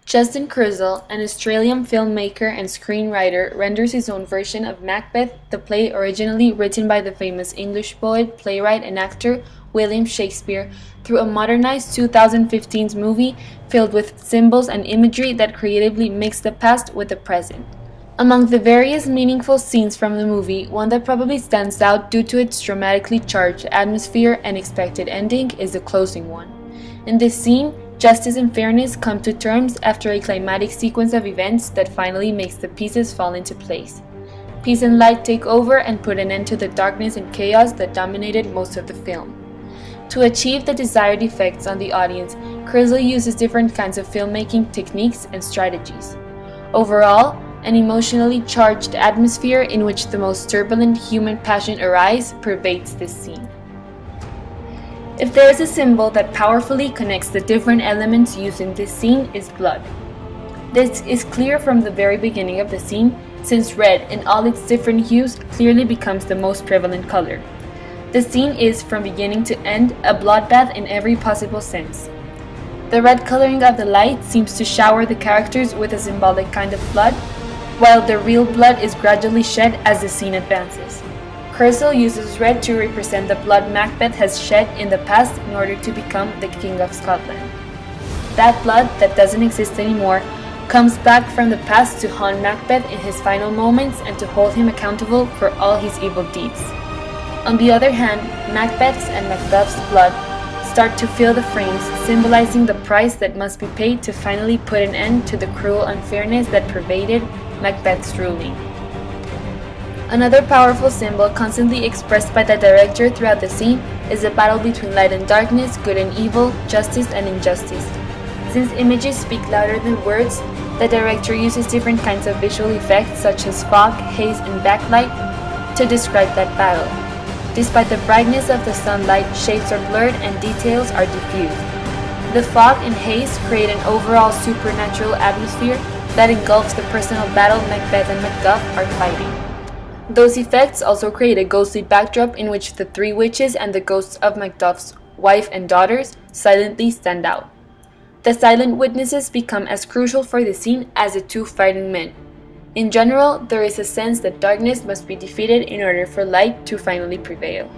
Justin Kurzel, an Australian filmmaker and screenwriter, renders his own version of Macbeth, the play originally written by the famous English poet, playwright, and actor William Shakespeare, through a modernized 2015 movie filled with symbols and imagery that creatively mix the past with the present. Among the various meaningful scenes from the movie, one that probably stands out due to its dramatically charged atmosphere and expected ending is the closing one. In this scene, justice and fairness come to terms after a climatic sequence of events that finally makes the pieces fall into place. Peace and light take over and put an end to the darkness and chaos that dominated most of the film. To achieve the desired effects on the audience, Kurzel uses different kinds of filmmaking techniques and strategies. Overall, an emotionally charged atmosphere in which the most turbulent human passion arises pervades this scene. If there is a symbol that powerfully connects the different elements used in this scene, is blood. This is clear from the very beginning of the scene, since red in all its different hues clearly becomes the most prevalent color. The scene is, from beginning to end, a bloodbath in every possible sense. The red coloring of the light seems to shower the characters with a symbolic kind of blood, while the real blood is gradually shed as the scene advances. Kurzel uses red to represent the blood Macbeth has shed in the past in order to become the King of Scotland. That blood, that doesn't exist anymore, comes back from the past to haunt Macbeth in his final moments and to hold him accountable for all his evil deeds. On the other hand, Macbeth's and Macduff's blood start to fill the frames, symbolizing the price that must be paid to finally put an end to the cruel unfairness that pervaded Macbeth's ruling. Another powerful symbol constantly expressed by the director throughout the scene is the battle between light and darkness, good and evil, justice and injustice. Since images speak louder than words, the director uses different kinds of visual effects such as fog, haze, and backlight to describe that battle. Despite the brightness of the sunlight, shapes are blurred and details are diffused. The fog and haze create an overall supernatural atmosphere that engulfs the personal battle Macbeth and Macduff are fighting. Those effects also create a ghostly backdrop in which the three witches and the ghosts of Macduff's wife and daughters silently stand out. The silent witnesses become as crucial for the scene as the two fighting men. In general, there is a sense that darkness must be defeated in order for light to finally prevail.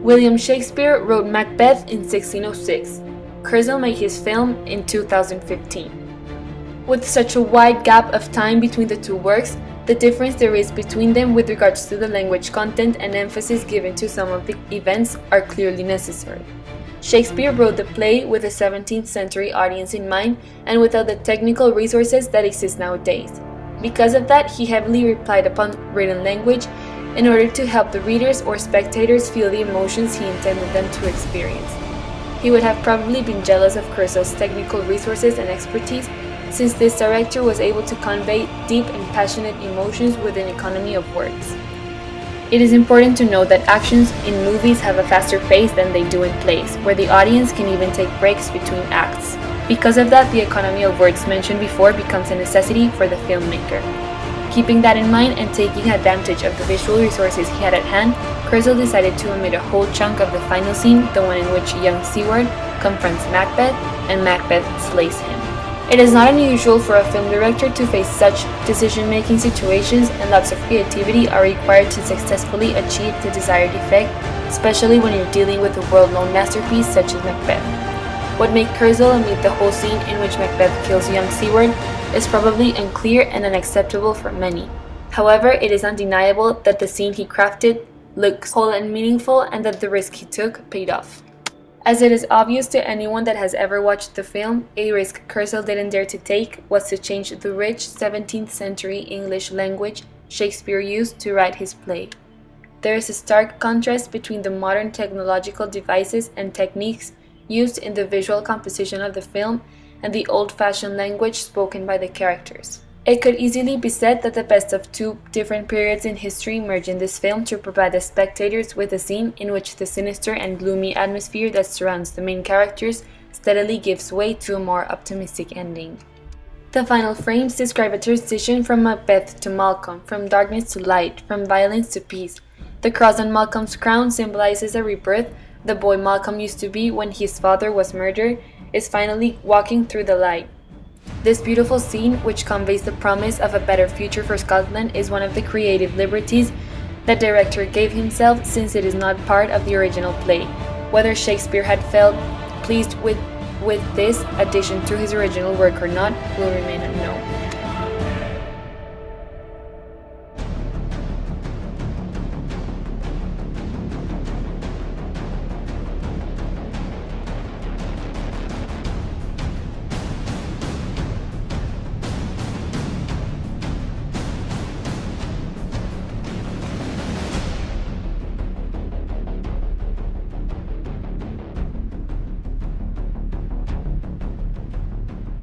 William Shakespeare wrote Macbeth in 1606. Kurzel made his film in 2015. With such a wide gap of time between the two works, the difference there is between them with regards to the language content and emphasis given to some of the events are clearly necessary. Shakespeare wrote the play with a 17th century audience in mind and without the technical resources that exist nowadays. Because of that, he heavily relied upon written language in order to help the readers or spectators feel the emotions he intended them to experience. He would have probably been jealous of Kurzel's technical resources and expertise, since this director was able to convey deep and passionate emotions with an economy of words. It is important to note that actions in movies have a faster pace than they do in plays, where the audience can even take breaks between acts. Because of that, the economy of words mentioned before becomes a necessity for the filmmaker. Keeping that in mind and taking advantage of the visual resources he had at hand, Kurzel decided to omit a whole chunk of the final scene, the one in which young Seward confronts Macbeth and Macbeth slays him. It is not unusual for a film director to face such decision-making situations, and lots of creativity are required to successfully achieve the desired effect, especially when you're dealing with a world-known masterpiece such as Macbeth. What made Kurzel omit the whole scene in which Macbeth kills young Seward is probably unclear and unacceptable for many. However, it is undeniable that the scene he crafted looks whole and meaningful, and that the risk he took paid off. As it is obvious to anyone that has ever watched the film, a risk Kurzel didn't dare to take was to change the rich 17th century English language Shakespeare used to write his play. There is a stark contrast between the modern technological devices and techniques used in the visual composition of the film and the old-fashioned language spoken by the characters. It could easily be said that the best of two different periods in history merge in this film to provide the spectators with a scene in which the sinister and gloomy atmosphere that surrounds the main characters steadily gives way to a more optimistic ending. The final frames describe a transition from Macbeth to Malcolm, from darkness to light, from violence to peace. The cross on Malcolm's crown symbolizes a rebirth. The boy Malcolm used to be when his father was murdered is finally walking through the light. This beautiful scene, which conveys the promise of a better future for Scotland, is one of the creative liberties the director gave himself, since it is not part of the original play. Whether Shakespeare had felt pleased with this addition to his original work or not will remain unknown.